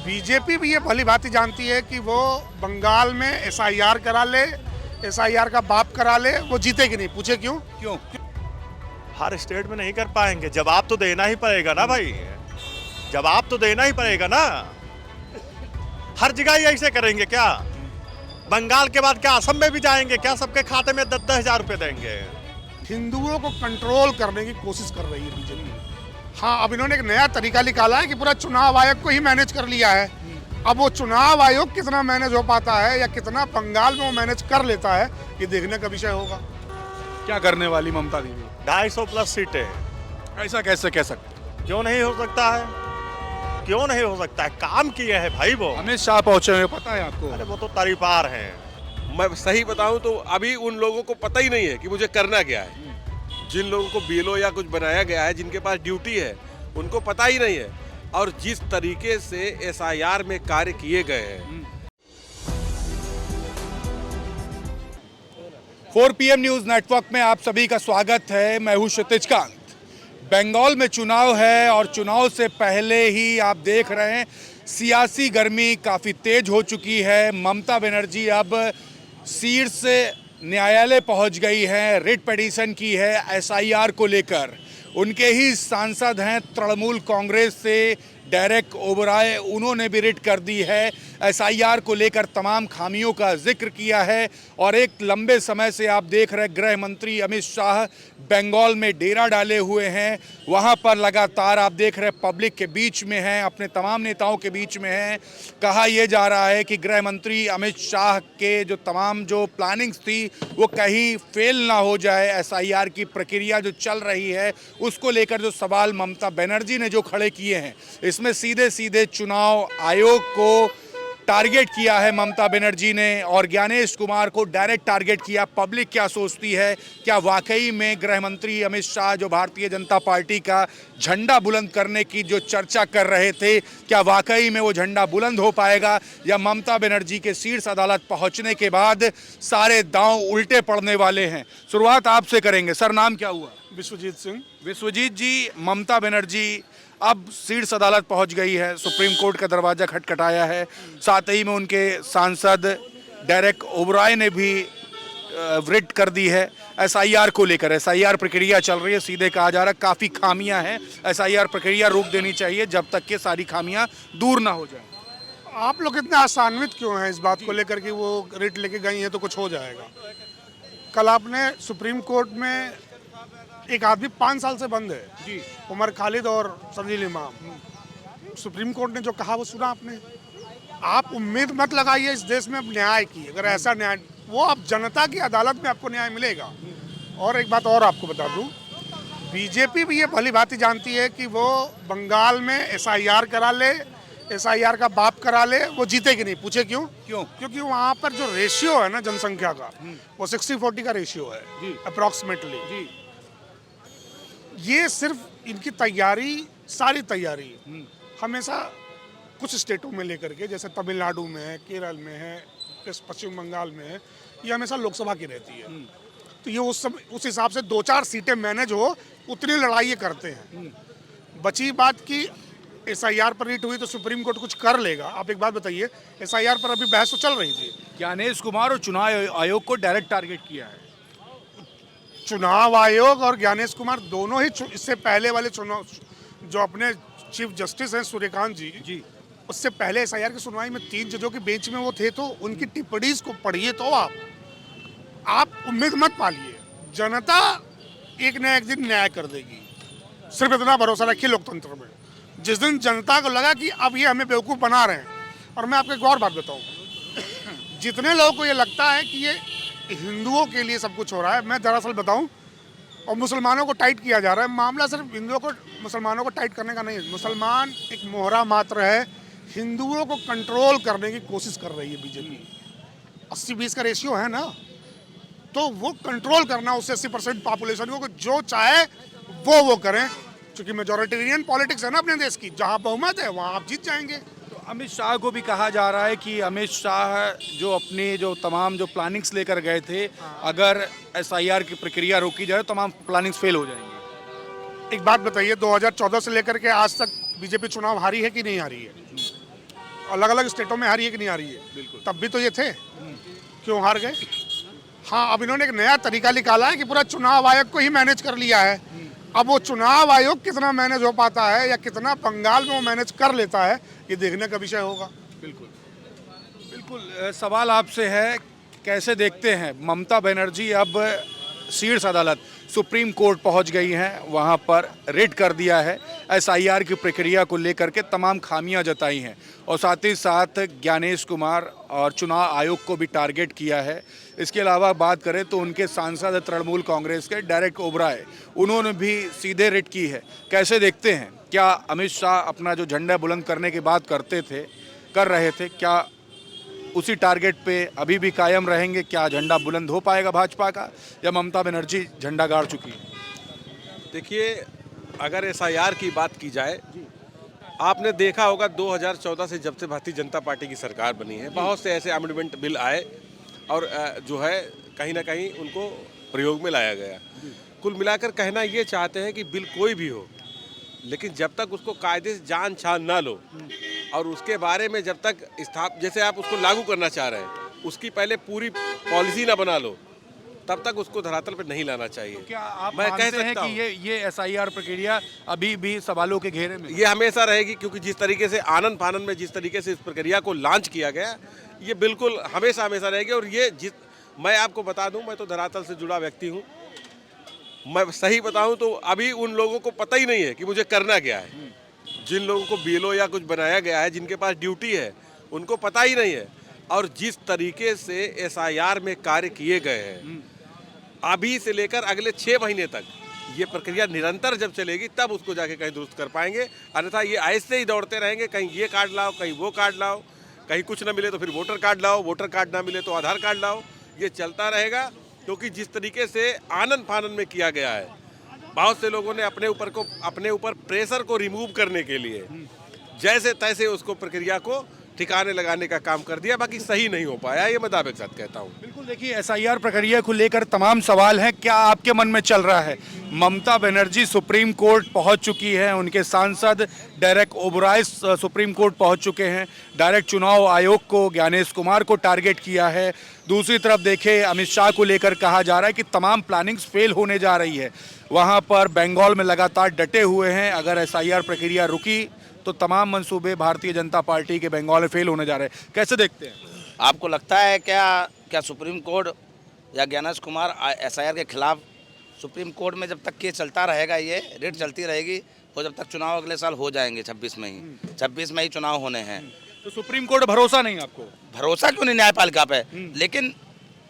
BJP भी ये भली भांति जानती है कि वो बंगाल में एसआईआर करा ले, एसआईआर का बाप करा ले, वो जीतेगी नहीं। पूछे क्यों? क्यों? हर स्टेट में नहीं कर पाएंगे। जवाब तो देना ही पड़ेगा ना भाई, जवाब तो देना ही पड़ेगा ना। हर जगह ही ऐसे करेंगे क्या? बंगाल के बाद क्या असम में भी जाएंगे क्या? सबके खाते में 10-10 हजार रुपए देंगे। हिंदुओं को कंट्रोल करने की कोशिश कर रही है बीजेपी। हाँ, अब इन्होंने एक नया तरीका निकाला है कि पूरा चुनाव आयोग को ही मैनेज कर लिया है। अब वो चुनाव आयोग कितना मैनेज हो पाता है या कितना बंगाल में वो मैनेज कर लेता है, ये देखने का विषय होगा। क्या करने वाली ममता दीदी? 250 प्लस सीटें। ऐसा कैसे कह सकते? क्यों नहीं हो सकता है? क्यों नहीं हो सकता है? काम किए हैं भाई वो। अमित शाह पहुंचे हुए, पता है आपको? अरे वो तो तरीपार हैं। मैं सही बताऊं तो अभी उन लोगों को पता ही नहीं है कि मुझे करना क्या है। जिन लोगों को बीएलओ या कुछ बनाया गया है, जिनके पास ड्यूटी है, उनको पता ही नहीं है। और जिस तरीके से एसआईआर में कार्य किए गए हैं। 4 PM न्यूज नेटवर्क में आप सभी का स्वागत है। मैं हूं क्षितिज कांत। बंगाल में चुनाव है और चुनाव से पहले ही आप देख रहे हैं सियासी गर्मी काफ़ी तेज हो चुकी है। ममता बनर्जी अब शीर्ष न्यायालय पहुंच गई है, रिट पिटीशन की है एसआईआर को लेकर। उनके ही सांसद हैं तृणमूल कांग्रेस से डेरेक ओबराय, उन्होंने भी रिट कर दी है। एसआईआर को लेकर तमाम खामियों का जिक्र किया है और एक लंबे समय से आप देख रहे गृह मंत्री अमित शाह बंगाल में डेरा डाले हुए हैं। वहां पर लगातार आप देख रहे पब्लिक के बीच में हैं, अपने तमाम नेताओं के बीच में हैं। कहा यह जा रहा है कि गृह मंत्री अमित शाह के जो तमाम जो प्लानिंग्स थी वो कहीं फेल ना हो जाए। एसआईआर की प्रक्रिया जो चल रही है उसको लेकर जो सवाल ममता बनर्जी ने जो खड़े किए हैं, इसमें सीधे सीधे चुनाव आयोग को टारगेट किया है ममता बनर्जी ने और ज्ञानेश कुमार को डायरेक्ट टारगेट किया। पब्लिक क्या सोचती है? क्या वाकई में गृह मंत्री अमित शाह जो भारतीय जनता पार्टी का झंडा बुलंद करने की जो चर्चा कर रहे थे, क्या वाकई में वो झंडा बुलंद हो पाएगा या ममता बनर्जी के शीर्ष अदालत पहुंचने के बाद सारे दांव उल्टे पड़ने वाले हैं? शुरुआत आपसे करेंगे। सर, नाम क्या हुआ? विश्वजीत सिंह। विश्वजीत जी, ममता बनर्जी अब शीर्ष अदालत पहुंच गई है, सुप्रीम कोर्ट का दरवाजा खटखटाया है। साथ ही में उनके सांसद डेरेक ओबराय ने भी रिट कर दी है एसआईआर को लेकर। एसआईआर प्रक्रिया चल रही है, सीधे कहा जा रहा है काफ़ी खामियां हैं। एसआईआर प्रक्रिया रोक देनी चाहिए जब तक कि सारी खामियां दूर ना हो जाए। आप लोग इतने आसान्वित क्यों हैं इस बात को लेकर कि वो रिट लेके गई हैं तो कुछ हो जाएगा? कल आपने सुप्रीम कोर्ट में एक आदमी 5 साल से बंद है जी, उमर खालिद और सलील इमाम। सुप्रीम कोर्ट ने जो कहा वो सुना आपने। आप उम्मीद मत लगाइए इस देश में अब न्याय की। अगर ऐसा न्याय, वो अब जनता की अदालत में आपको न्याय मिलेगा। और एक बात और आपको बता दूं, बीजेपी भी ये भली भांति जानती है कि वो बंगाल में एसआईआर करा ले, एसआईआर का बाप करा ले, वो जीतेगी नहीं। पूछे क्यों? क्योंकि वहाँ पर जो रेशियो है ना जनसंख्या का, वो 60-40 का रेशियो है अप्रॉक्सीमेटली। ये सिर्फ इनकी तैयारी, सारी तैयारी हमेशा कुछ स्टेटों में लेकर के, जैसे तमिलनाडु में है, केरल में है, पश्चिम बंगाल में है, ये हमेशा लोकसभा की रहती है। तो ये उस हिसाब से 2-4 सीटें मैनेज हो, उतनी लड़ाई ये करते हैं। बची बात की एसआईआर पर रिट हुई तो सुप्रीम कोर्ट कुछ कर लेगा। आप एक बात बताइए, एसआईआर पर अभी बहस तो चल रही थी। ज्ञानेश कुमार और चुनाव आयोग को डायरेक्ट टारगेट किया है। चुनाव आयोग और ज्ञानेश कुमार दोनों ही इससे पहले वाले चुनाव, जो अपने चीफ जस्टिस हैं सूर्यकांत जी, उससे पहले एसआईआर की सुनवाई में 3 जजों के बेंच में वो थे, तो उनकी टिप्पणी को पढ़िए तो आप उम्मीद मत पालिए। जनता एक न एक दिन न्याय कर देगी। सिर्फ इतना भरोसा रखिए लोकतंत्र में। जिस दिन जनता को लगा कि अब ये हमें बेवकूफ़ बना रहे हैं, और मैं आपको एक और बात बताऊँ, जितने लोगों को ये लगता है कि ये हिंदुओं के लिए सब कुछ हो रहा है, मैं दरअसल बताऊं, और मुसलमानों को टाइट किया जा रहा है। मामला सिर्फ हिंदुओं को, मुसलमानों को टाइट करने का नहीं है। मुसलमान एक मोहरा मात्र है। हिंदुओं को कंट्रोल करने की कोशिश कर रही है बीजेपी। 80-20 का रेशियो है ना, तो वो कंट्रोल करना उससे 80% पॉपुलेशन को जो चाहे वो करें। क्योंकि मेजोरिटेरियन पॉलिटिक्स है ना अपने देश की, जहाँ बहुमत है वहाँ आप जीत जाएंगे। अमित शाह को भी कहा जा रहा है कि अमित शाह जो अपने जो तमाम जो प्लानिंग्स लेकर गए थे, अगर एसआईआर की प्रक्रिया रोकी जाए तो तमाम प्लानिंग्स फेल हो जाएंगी। एक बात बताइए, 2014 से लेकर के आज तक बीजेपी चुनाव हारी है कि नहीं हारी है? अलग अलग स्टेटों में हारी है कि नहीं हारी है, तब भी तो ये थे, क्यों हार गए? हाँ, अब इन्होंने एक नया तरीका निकाला है कि पूरा चुनाव आयोग को ही मैनेज कर लिया है। अब वो चुनाव आयोग कितना मैनेज हो पाता है या कितना बंगाल में वो मैनेज कर लेता है, ये देखने का विषय होगा। बिल्कुल सवाल आपसे है, कैसे देखते हैं ममता बनर्जी अब शीर्ष अदालत सुप्रीम कोर्ट पहुंच गई हैं, वहां पर रेड कर दिया है, एसआईआर की प्रक्रिया को लेकर के तमाम खामियां जताई हैं और साथ ही साथ ज्ञानेश कुमार और चुनाव आयोग को भी टारगेट किया है। इसके अलावा बात करें तो उनके सांसद तृणमूल कांग्रेस के डेरेक ओबराय, उन्होंने भी सीधे रेड की है। कैसे देखते हैं, क्या अमित शाह अपना जो झंडा बुलंद करने की बात कर रहे थे, क्या उसी टारगेट पे अभी भी कायम रहेंगे? क्या झंडा बुलंद हो पाएगा भाजपा का, या ममता बनर्जी झंडा गाड़ चुकी है? देखिए, अगर एसआईआर की बात की जाए, आपने देखा होगा 2014 से जब से भारतीय जनता पार्टी की सरकार बनी है, बहुत से ऐसे अमेंडमेंट बिल आए और जो है कहीं ना कहीं उनको प्रयोग में लाया गया। कुल मिलाकर कहना ये चाहते हैं कि बिल कोई भी हो, लेकिन जब तक उसको कायदे से जान छान ना लो और उसके बारे में जब तक जैसे आप उसको लागू करना चाह रहे हैं, उसकी पहले पूरी पॉलिसी ना बना लो, तब तक उसको धरातल पर नहीं लाना चाहिए। तो क्या आप मैं कह मानते हैं सकता कि ये एसआईआर प्रक्रिया अभी भी सवालों के घेरे में? ये हमेशा रहेगी, क्योंकि जिस तरीके से आनंद फानन में जिस तरीके से इस प्रक्रिया को लॉन्च किया गया, ये बिल्कुल हमेशा रहेगी। और ये मैं आपको बता दूं, मैं तो धरातल से जुड़ा व्यक्ति हूं। मैं सही बताऊं तो अभी उन लोगों को पता ही नहीं है कि मुझे करना क्या है। जिन लोगों को बीएलओ या कुछ बनाया गया है, जिनके पास ड्यूटी है, उनको पता ही नहीं है। और जिस तरीके से एसआईआर में कार्य किए गए हैं, अभी से लेकर अगले 6 महीने तक ये प्रक्रिया निरंतर जब चलेगी, तब उसको जाके कहीं दुरुस्त कर पाएंगे। अन्यथा ये ऐसे ही दौड़ते रहेंगे, कहीं ये कार्ड लाओ, कहीं वो कार्ड लाओ, कहीं कुछ ना मिले तो फिर वोटर कार्ड लाओ, वोटर कार्ड ना मिले तो आधार कार्ड लाओ। ये चलता रहेगा, क्योंकि जिस तरीके से आनंद फानन में किया गया है, बहुत से लोगों ने अपने ऊपर प्रेशर को रिमूव करने के लिए जैसे तैसे उसको प्रक्रिया को ठिकाने लगाने का काम कर दिया। बाकी सही नहीं हो पाया, ये मैं दावे के साथ कहता हूँ। बिल्कुल, देखिए एसआईआर प्रक्रिया को लेकर तमाम सवाल हैं। क्या आपके मन में चल रहा है? ममता बनर्जी सुप्रीम कोर्ट पहुंच चुकी है, उनके सांसद डेरेक ओबराय सुप्रीम कोर्ट पहुंच चुके हैं, डायरेक्ट चुनाव आयोग को ज्ञानेश कुमार को टारगेट किया है। दूसरी तरफ देखें, अमित शाह को लेकर कहा जा रहा है कि तमाम प्लानिंग्स फेल होने जा रही है। वहाँ पर बंगाल में लगातार डटे हुए हैं, अगर एसआईआर प्रक्रिया रुकी तो तमाम मंसूबे भारतीय जनता पार्टी के बंगाल में फेल होने जा रहे हैं। कैसे देखते हैं? आपको लगता है क्या सुप्रीम कोर्ट या ज्ञानेश कुमार एसआईआर के खिलाफ सुप्रीम कोर्ट में जब तक केस चलता रहेगा, ये रेट चलती रहेगी, और जब तक चुनाव अगले साल हो जाएंगे 26 में ही चुनाव होने हैं, तो सुप्रीम कोर्ट भरोसा नहीं आपको? भरोसा क्यों नहीं न्यायपालिका पे? लेकिन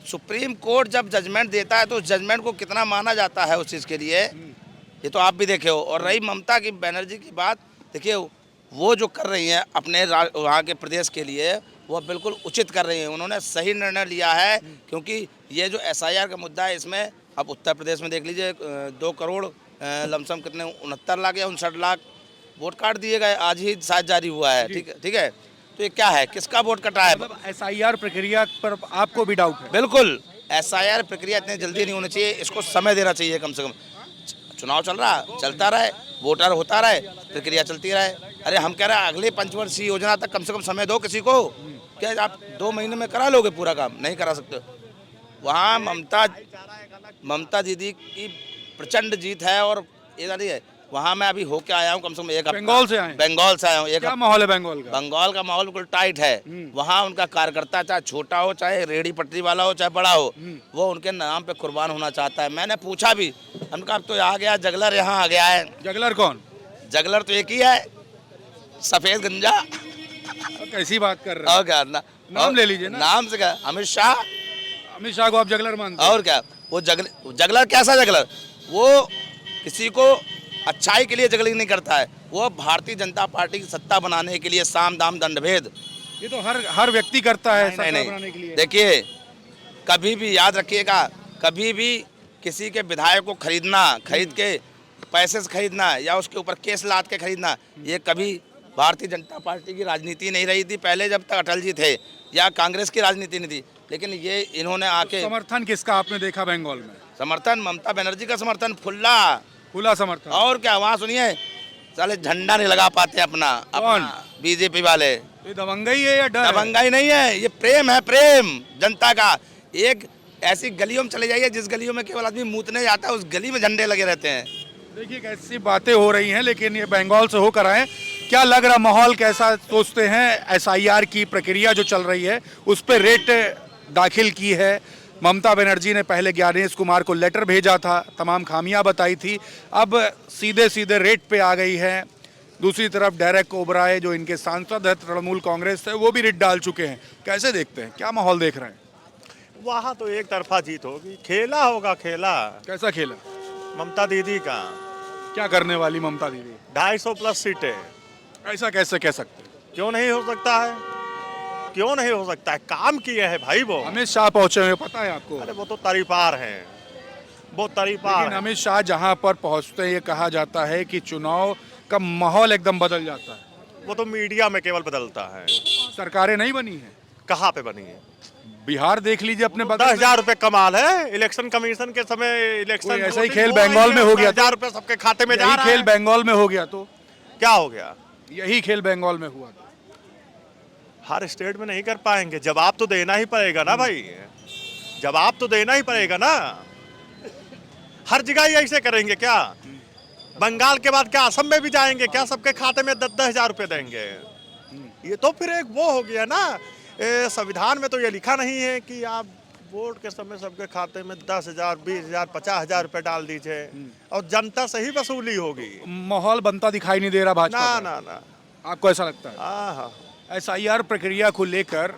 सुप्रीम कोर्ट जब जजमेंट देता है तो उस जजमेंट को कितना माना जाता है उस चीज़ के लिए, ये तो आप भी देखे हो। और रही ममता की बनर्जी की बात, देखिए वो जो कर रही हैं अपने वहाँ के प्रदेश के लिए, वो बिल्कुल उचित कर रही हैं। उन्होंने सही निर्णय लिया है, क्योंकि ये जो एसआईआर का मुद्दा है, इसमें अब उत्तर प्रदेश में देख लीजिए 2 करोड़ लमसम कितने 69 लाख या 59 लाख वोट कार्ड दिए गए, आज ही शायद जारी हुआ है। ठीक है, तो ये क्या है, किसका वोट कटा है? मतलब एसआईआर प्रक्रिया पर आपको भी डाउट है? बिल्कुल, एसआईआर प्रक्रिया इतनी जल्दी नहीं होनी चाहिए, इसको समय देना चाहिए कम से कम। चुनाव चलता रहे, वोटर होता रहे, प्रक्रिया चलती रहे। अरे हम कह रहे हैं अगले पंचवर्षीय योजना तक कम से कम समय दो किसी को। क्या आप 2 महीने में करा लोगे पूरा काम? नहीं करा सकते। वहाँ ममता दीदी की प्रचंड जीत है, और ये नहीं है। वहाँ मैं अभी होके आया हूँ, कम से कम 1 हफ्ता। बंगाल से आया हूँ। क्या माहौल है बंगाल का? बंगाल का माहौल बिल्कुल टाइट है। वहाँ उनका कार्यकर्ता चाहे छोटा हो, चाहे रेहड़ी पटरी वाला हो, चाहे बड़ा हो, वो उनके नाम पे कुर्बान होना चाहता है। मैंने पूछा भी, उनका अब तो आ गया जगलर, यहाँ आ गया है। जगलर कौन? जगलर तो एक ही है, सफेद गंजा। कैसी बात कर रहे हैं? और क्या नाम ले लीजिए ना। नाम से क्या? अमित शाह को आप जगलर मानते हैं? और क्या? वो जगलर कैसा जगलर? वो किसी को अच्छाई के लिए जगलिंग नहीं करता है, वो भारतीय जनता पार्टी की सत्ता बनाने के लिए साम दाम दंडभेद, ये तो हर व्यक्ति करता है। नहीं। देखिए, कभी भी याद रखिएगा, कभी भी किसी के विधायक को खरीद के पैसे से खरीदना या उसके ऊपर केस लाद के खरीदना, ये कभी भारतीय जनता पार्टी की राजनीति नहीं रही थी पहले, जब तक अटल जी थे, या कांग्रेस की राजनीति नहीं थी। लेकिन ये इन्होंने आके समर्थन किसका आपने देखा बंगाल में? समर्थन ममता बनर्जी का समर्थन खुला समर्थन। और क्या, वहाँ सुनिए, साले झंडा नहीं लगा पाते अपना बीजेपी वाले। ये दबंगई है या डर है? दबंगाई नहीं है, ये प्रेम है, प्रेम जनता का। एक ऐसी गलियों में चले जाइए जिस गलियों में केवल आदमी मूतने जाता है, उस गली में झंडे लगे रहते हैं। देखिए कैसी बातें हो रही हैं, लेकिन ये बंगाल से होकर आए। क्या लग रहा माहौल कैसा सोचते हैं? एसआईआर की प्रक्रिया जो चल रही है उस पर रेट दाखिल की है ममता बनर्जी ने। पहले ज्ञानेश कुमार को लेटर भेजा था, तमाम खामियां बताई थी, अब सीधे सीधे रेट पे आ गई है। दूसरी तरफ डेरेक ओबराय जो इनके सांसद है तृणमूल कांग्रेस से, वो भी रिट डाल चुके हैं। कैसे देखते हैं, क्या माहौल देख रहे हैं? वहाँ तो एक तरफा जीत होगी, खेला होगा खेला कैसा खेला ममता दीदी का। क्या करने वाली ममता दीदी? 250 प्लस सीटें। ऐसा कैसे कह सकते हैं? क्यों नहीं हो सकता है, क्यों नहीं हो सकता है? काम किए हैं भाई वो। अमित शाह पहुंचे हुए, पता है आपको? अरे वो तो तरीपार हैं, वो तरीपार लेकिन हैं। अमित शाह जहां पर पहुंचते हैं, ये कहा जाता है कि चुनाव का माहौल एकदम बदल जाता है। वो तो मीडिया में केवल बदलता है, सरकारें नहीं बनी है। कहाँ पे बनी है? बिहार देख लीजिए अपने 10,000 रुपए कमाल है। इलेक्शन कमीशन के समय इलेक्शन कोई ऐसा ही खेल बंगाल में हो गया। 10,000 रुपए सबके खाते में जा यही रहा खेल है। बंगाल में हो गया तो क्या हो गया? यही खेल बंगाल में हुआ था। हर स्टेट में नहीं कर पाएंगे, जवाब तो देना ही पड़ेगा ना भाई, जवाब तो देना ही पड़ेगा ना। हर जगह ही ऐसे करेंगे क्या? बंगाल के बाद क्या असम में भी जाएंगे क्या? सबके खाते में 10,000 रुपए देंगे? ये तो फिर एक वो हो गया ना। संविधान में तो ये लिखा नहीं है कि आप वोट के समय सबके खाते में 10,000, 20,000, 50,000 रुपए डाल दीजिए और जनता से ही वसूली होगी। माहौल बनता दिखाई नहीं दे रहा भाजपा ना का। ना ना। आपको ऐसा लगता है? हाँ, एसआईआर प्रक्रिया को लेकर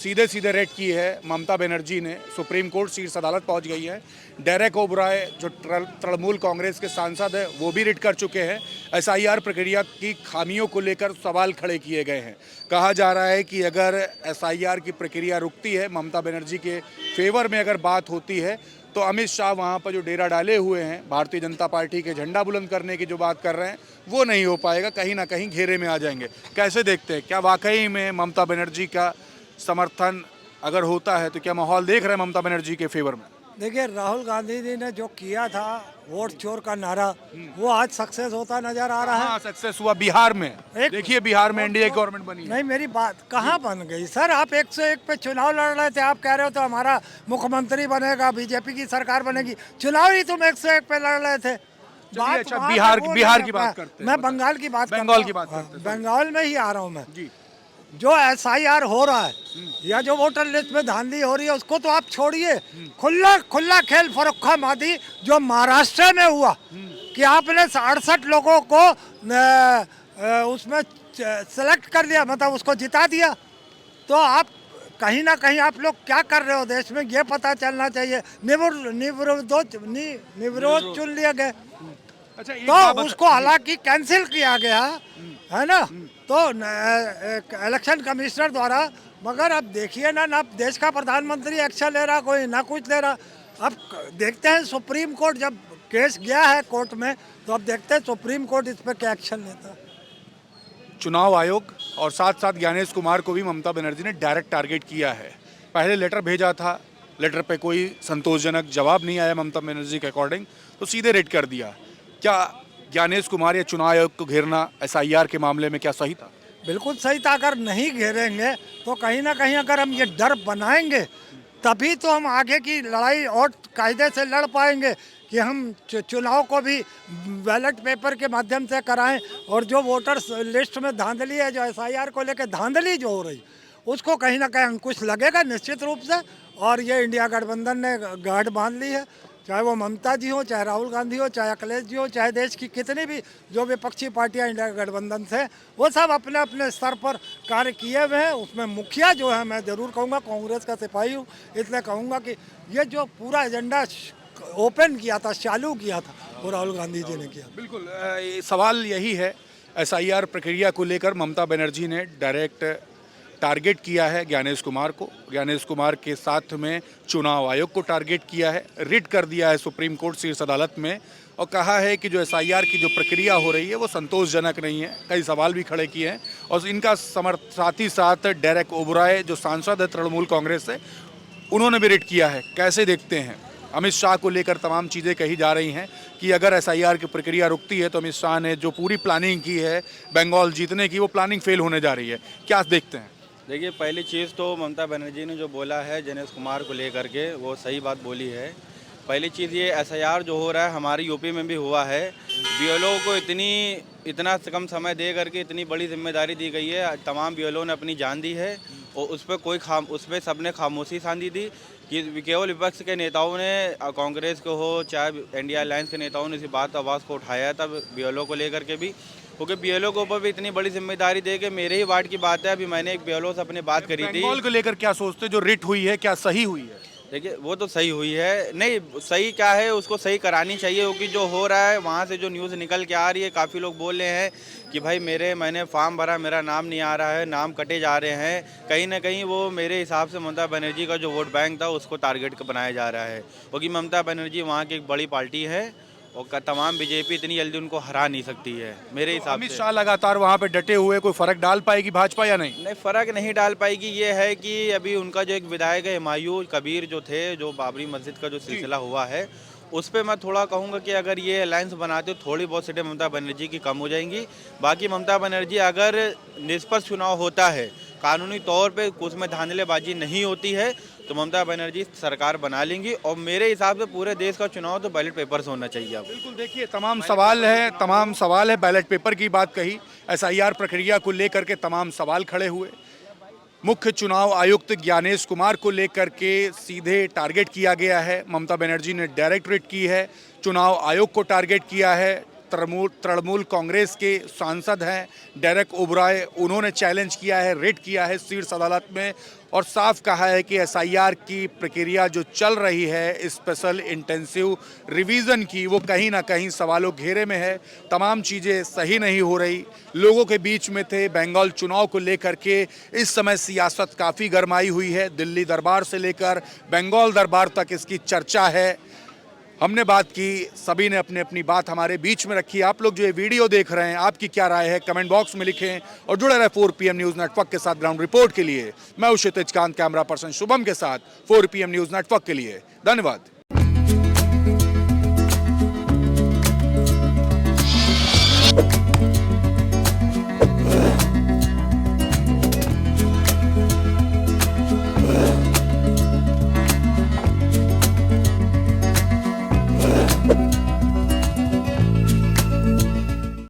सीधे सीधे रेट की है ममता बनर्जी ने। सुप्रीम कोर्ट शीर्ष अदालत पहुंच गई है। डेरेक ओबराय जो तृणमूल कांग्रेस के सांसद है, वो भी रिट कर चुके हैं। एसआईआर प्रक्रिया की खामियों को लेकर सवाल खड़े किए गए हैं। कहा जा रहा है कि अगर एसआईआर की प्रक्रिया रुकती है, ममता बनर्जी के फेवर में अगर बात होती है, तो अमित शाह वहाँ पर जो डेरा डाले हुए हैं, भारतीय जनता पार्टी के झंडा बुलंद करने की जो बात कर रहे हैं, वो नहीं हो पाएगा, कहीं ना कहीं घेरे में आ जाएंगे। कैसे देखते हैं, क्या वाकई में ममता बनर्जी का समर्थन अगर होता है तो क्या माहौल देख रहे हैं ममता बनर्जी के फेवर में? देखिए, राहुल गांधी जी ने जो किया था वोट चोर का नारा, वो आज सक्सेस होता नजर आ रहा है। हाँ, सक्सेस हुआ बिहार में। एक- देखिए बिहार में एनडीए गवर्नमेंट बनी है। नहीं, मेरी बात कहाँ बन गई सर? आप 101 पे चुनाव लड़ रहे थे, आप कह रहे हो तो हमारा मुख्यमंत्री बनेगा, बीजेपी की सरकार बनेगी। चुनाव ही तुम 101 पे लड़ रहे थे। अच्छा, वहाँ बिहार पे वो बिहार नहीं की है। बात करते हैं। मैं बंगाल की बात बंगाल करता की बात हूँ। करते हैं। बंगाल में ही आ रहा हूँ मैं। जी, जो एसआईआर हो रहा है या जो वोटर लिस्ट में धांधली हो रही है, उसको तो आप छोड़िए। खुला खेल फरुखा मादी जो महाराष्ट्र में हुआ कि आपने 68 लोगों को उसमें सेलेक्ट कर लिया, मतलब उसको जिता दिया। तो आप कहीं ना कहीं आप लोग क्या कर रहे हो देश में, ये पता चलना चाहिए। निवरोध चुन लिए गए, अच्छा एक तो बात बता- उसको हालांकि कैंसिल किया गया है ना, तो इलेक्शन कमिश्नर द्वारा। मगर अब देखिए ना देश का प्रधानमंत्री एक्शन ले रहा, कोई ना कुछ ले रहा। अब देखते हैं सुप्रीम कोर्ट जब केस गया है कोर्ट में, तो अब देखते हैं सुप्रीम कोर्ट इस पर क्या एक्शन लेता है। चुनाव आयोग और साथ साथ ज्ञानेश कुमार को भी ममता बनर्जी ने डायरेक्ट टारगेट किया है। पहले लेटर भेजा था, लेटर पे कोई संतोषजनक जवाब नहीं आया ममता बनर्जी के अकॉर्डिंग, तो सीधे रेट कर दिया। क्या ज्ञानेश कुमार या चुनाव आयोग को घेरना एसआईआर के मामले में क्या सही था? बिल्कुल सही था। अगर नहीं घेरेंगे तो कहीं ना कहीं अगर हम ये डर बनाएंगे, तभी तो हम आगे की लड़ाई और कायदे से लड़ पाएंगे कि हम चुनाव को भी बैलेट पेपर के माध्यम से कराएं। और जो वोटर्स लिस्ट में धांधली है, जो एसआईआर को लेकर धांधली जो हो रही, उसको कहीं ना कहीं अंकुश लगेगा निश्चित रूप से। और ये इंडिया गठबंधन ने गांठ बांध ली है, चाहे वो ममता जी हो, चाहे राहुल गांधी हो, चाहे अखिलेश जी हो, चाहे देश की कितनी भी जो विपक्षी पार्टियां इंडिया गठबंधन से, वो सब अपने अपने स्तर पर कार्य किए हुए हैं। उसमें मुखिया जो है, मैं ज़रूर कहूँगा, कांग्रेस का सिपाही हूँ, इसलिए कहूँगा कि ये जो पूरा एजेंडा ओपन किया था, चालू किया था, वो राहुल गांधी जी ने किया। बिल्कुल, सवाल यही है। एसआईआर प्रक्रिया को लेकर ममता बनर्जी ने डायरेक्ट टारगेट किया है ज्ञानेश कुमार को। ज्ञानेश कुमार के साथ में चुनाव आयोग को टारगेट किया है, रिट कर दिया है सुप्रीम कोर्ट शीर्ष अदालत में, और कहा है कि जो एसआईआर की जो प्रक्रिया हो रही है वो संतोषजनक नहीं है। कई सवाल भी खड़े किए हैं। और इनका साथ ही साथ डेरेक ओबराय जो सांसद है तृणमूल कांग्रेस से, उन्होंने भी रिट किया है। कैसे देखते हैं? अमित शाह को लेकर तमाम चीज़ें कही जा रही हैं कि अगर एसआईआर की प्रक्रिया रुकती है तो अमित शाह ने जो पूरी प्लानिंग की है बंगाल जीतने की, वो प्लानिंग फेल होने जा रही है। क्या देखते हैं? देखिए, पहली चीज़ तो ममता बनर्जी ने जो बोला है जनेश कुमार को लेकर के, वो सही बात बोली है। पहली चीज़ ये एसआईआर जो हो रहा है हमारी यूपी में भी हुआ है। बीएलओ को इतना कम समय दे करके इतनी बड़ी जिम्मेदारी दी गई है, तमाम बीएलओ ने अपनी जान दी है और उस पर उसमें सबने खामोशी साधी थी कि केवल विपक्ष के नेताओं ने, कांग्रेस को हो चाहे इंडिया अलायंस के नेताओं ने इसी बात आवाज़ को उठाया तब बीएलओ को लेकर के भी, क्योंकि बीएलओ के ऊपर भी इतनी बड़ी जिम्मेदारी दे के, मेरे ही वार्ड की बात है, अभी मैंने एक बीएलओ से अपनी बात करी थी। बंगाल को लेकर क्या सोचते, जो रिट हुई है क्या सही हुई है? देखिए, वो तो सही हुई है, नहीं सही क्या है, उसको सही करानी चाहिए, क्योंकि जो हो रहा है वहाँ से जो न्यूज़ निकल के आ रही है, काफ़ी लोग बोल रहे हैं कि भाई मैंने फॉर्म भरा, मेरा नाम नहीं आ रहा है, नाम कटे जा रहे हैं। कहीं ना कहीं वो मेरे हिसाब से ममता बनर्जी का जो वोट बैंक था उसको टारगेट बनाया जा रहा है, क्योंकि ममता बनर्जी वहाँ की एक बड़ी पार्टी है और तमाम बीजेपी इतनी जल्दी उनको हरा नहीं सकती है मेरे हिसाब से। अमित शाह लगातार वहाँ पे डटे हुए, कोई फर्क डाल पाएगी भाजपा या नहीं? नहीं, फ़र्क नहीं डाल पाएगी। ये है कि अभी उनका जो एक विधायक है हुमायूं कबीर जो थे, जो बाबरी मस्जिद का जो सिलसिला हुआ है, उस पर मैं थोड़ा कहूँगा कि अगर ये अलायंस बनाते तो थोड़ी बहुत सीटें ममता बनर्जी की कम हो जाएंगी। बाकी ममता बनर्जी अगर निष्पक्ष चुनाव होता है, कानूनी तौर पे उसमें धांधलेबाजी नहीं होती है, तो ममता बनर्जी सरकार बना लेंगी। और मेरे हिसाब से पूरे देश का चुनाव तो बैलेट पेपर से होना चाहिए। अब बिल्कुल, देखिए तमाम सवाल है। बैलेट पेपर की बात कही, एसआईआर प्रक्रिया को लेकर के तमाम सवाल खड़े हुए। मुख्य चुनाव आयुक्त ज्ञानेश कुमार को लेकर के सीधे टारगेट किया गया है। ममता बनर्जी ने डायरेक्ट रिट की है, चुनाव आयोग को टारगेट किया है। तृणमूल कांग्रेस के सांसद हैं डेरेक ओब्राय, उन्होंने चैलेंज किया है, रिट किया है शीर्ष अदालत में और साफ कहा है कि एसआईआर की प्रक्रिया जो चल रही है स्पेशल इंटेंसिव रिवीजन की, वो कहीं ना कहीं सवालों घेरे में है। तमाम चीज़ें सही नहीं हो रही, लोगों के बीच में थे। बंगाल चुनाव को लेकर के इस समय सियासत काफ़ी गरमाई हुई है। दिल्ली दरबार से लेकर बंगाल दरबार तक इसकी चर्चा है। हमने बात की, सभी ने अपनी अपनी बात हमारे बीच में रखी। आप लोग जो ये वीडियो देख रहे हैं, आपकी क्या राय है, कमेंट बॉक्स में लिखें और जुड़े रहे 4 PM न्यूज़ नेटवर्क के साथ। ग्राउंड रिपोर्ट के लिए मैं क्षितिज कांत, कैमरा पर्सन शुभम के साथ 4 PM न्यूज़ नेटवर्क के लिए। धन्यवाद।